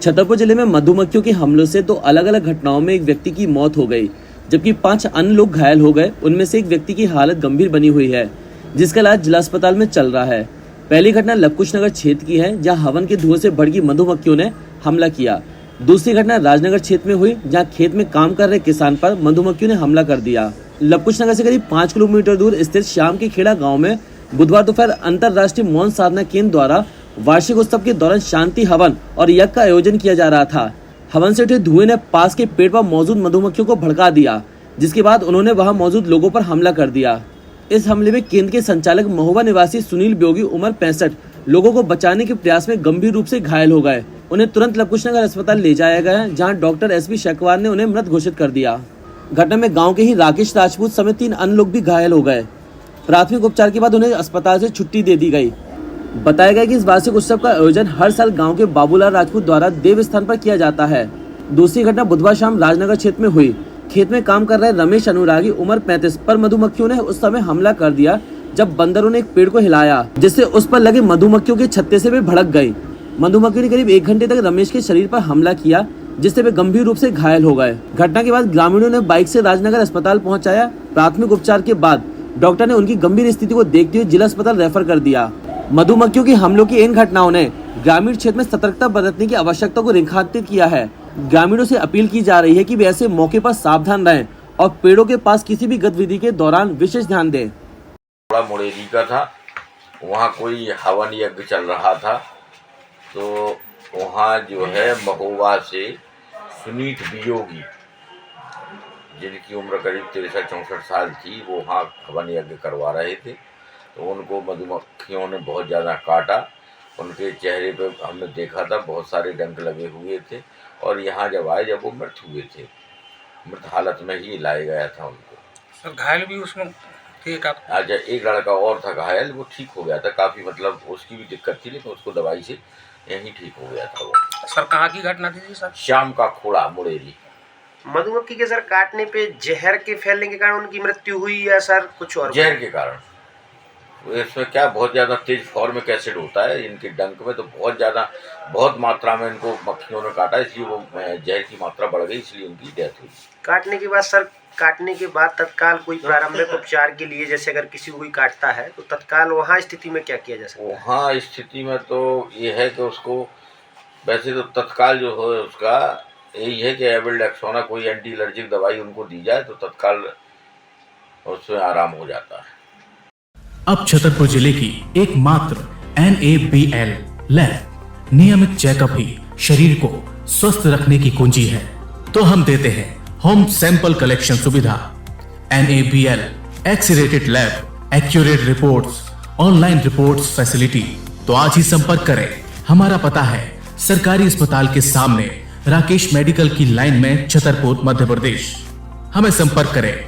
छतरपुर जिले में मधुमक्खियों के हमलों से 2 अलग-अलग घटनाओं में एक व्यक्ति की मौत हो गई, जबकि 5 अन्य लोग घायल हो गए। उनमें से एक व्यक्ति की हालत गंभीर बनी हुई है, जिसका इलाज जिला अस्पताल में चल रहा है। पहली घटना लवकुश नगर क्षेत्र की है, जहां हवन के धुएं से भड़की मधुमक्खियों ने हमला किया। दूसरी घटना राजनगर क्षेत्र में हुई, जहां खेत में काम कर रहे किसान पर मधुमक्खियों ने हमला कर दिया। लवकुश नगर से करीब 5 किलोमीटर दूर स्थित श्याम के खेड़ा गाँव में बुधवार दोपहर अंतर्राष्ट्रीय मौन साधना केंद्र द्वारा वार्षिक उत्सव के दौरान शांति हवन और यज्ञ का आयोजन किया जा रहा था। हवन से उठे धुएं ने पास के पेड़ पर मौजूद मधुमक्खियों को भड़का दिया, जिसके बाद उन्होंने वहां मौजूद लोगों पर हमला कर दिया। इस हमले में केंद्र के संचालक महुआ निवासी सुनील ब्योगी उम्र 65 लोगों को बचाने के प्रयास में गंभीर रूप से घायल हो गए। उन्हें तुरंत लवकुश नगर अस्पताल ले जाया गया, जहाँ डॉक्टर SP शेखवार ने उन्हें मृत घोषित कर दिया। घटना में गाँव के ही राकेश राजपूत समेत 3 अन्य लोग भी घायल हो गए। प्राथमिक उपचार के बाद उन्हें अस्पताल से छुट्टी दे दी गई। बताया गया कि इस वार्षिक उत्सव का आयोजन हर साल गांव के बाबूलाल राजपूत द्वारा देव स्थान पर किया जाता है। दूसरी घटना बुधवार शाम राजनगर क्षेत्र में हुई। खेत में काम कर रहे रमेश अनुरागी उम्र 35 पर मधुमक्खियों ने उस समय हमला कर दिया, जब बंदरों ने एक पेड़ को हिलाया, जिससे उस पर लगे मधुमक्खियों के छत्ते से वे भड़क गई। मधुमक्खियों ने करीब 1 घंटे तक रमेश के शरीर पर हमला किया, जिससे वे गंभीर रूप से घायल हो गए। घटना के बाद ग्रामीणों ने बाइक से राजनगर अस्पताल पहुंचाया। प्राथमिक उपचार के बाद डॉक्टर ने उनकी गंभीर स्थिति को देखते हुए जिला अस्पताल रेफर कर दिया। मधुमक्खियों के हमलों की इन घटनाओं ने ग्रामीण क्षेत्र में सतर्कता बरतने की आवश्यकता को रेखांकित किया है। ग्रामीणों से अपील की जा रही है कि वे ऐसे मौके पर सावधान रहें और पेड़ों के पास किसी भी गतिविधि के दौरान विशेष ध्यान दें। थोड़ा मुड़ेरी का था, वहाँ कोई हवन यज्ञ चल रहा था, तो वहाँ जो है महुआ से सुनीत बियोगी, जिनकी उम्र करीब 63-64 साल थी, वो वहाँ हवन यज्ञ करवा रहे थे। तो उनको मधुमक्खियों ने बहुत ज़्यादा काटा। उनके चेहरे पे हमने देखा था बहुत सारे डंक लगे हुए थे, और यहाँ जब आए जब वो मृत हुए थे, मृत हालत में ही लाया गया था उनको। सर घायल भी उसमें थे? अच्छा, एक लड़का और था घायल, वो ठीक हो गया था काफ़ी, मतलब उसकी भी दिक्कत थी, लेकिन उसको दवाई से यहीं ठीक हो गया था वो। सर कहाँ की घटना थी सर? श्याम का खोड़ा मुड़ेरी। मधुमक्खी के सर काटने पे जहर के फैलने के कारण उनकी मृत्यु हुई या सर कुछ और? जहर के कारण। इसमें क्या बहुत ज़्यादा तेज फॉर्मिक एसिड होता है इनके डंक में, तो बहुत मात्रा में इनको मक्खियों ने काटा, इसलिए वो जहर की मात्रा बढ़ गई, इसलिए उनकी डेथ हुई। काटने के बाद सर, काटने के बाद तत्काल कोई प्रारंभिक उपचार के लिए, जैसे अगर किसी को कोई काटता है तो तत्काल वहाँ स्थिति में क्या किया जा सकता है? वहाँ स्थिति में तो ये है कि उसको वैसे तो तत्काल जो है उसका यही है कि एविल्डेक्सोना कोई एंटी एलर्जिक दवाई उनको दी जाए तो तत्काल उसमें आराम हो जाता है। अब छतरपुर जिले की एकमात्र NABL लैब नियमित चेकअप ही शरीर को स्वस्थ रखने की कुंजी है, तो हम देते हैं होम सैंपल कलेक्शन सुविधा। NABL x-rated lab, accurate reports, online reports facility. तो आज ही संपर्क करें। हमारा पता है सरकारी अस्पताल के सामने, राकेश मेडिकल की लाइन में, छतरपुर, मध्य प्रदेश। हमें संपर्क करें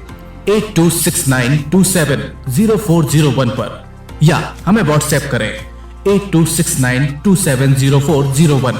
8269270401 पर, या हमें व्हाट्सएप करें 8269270401।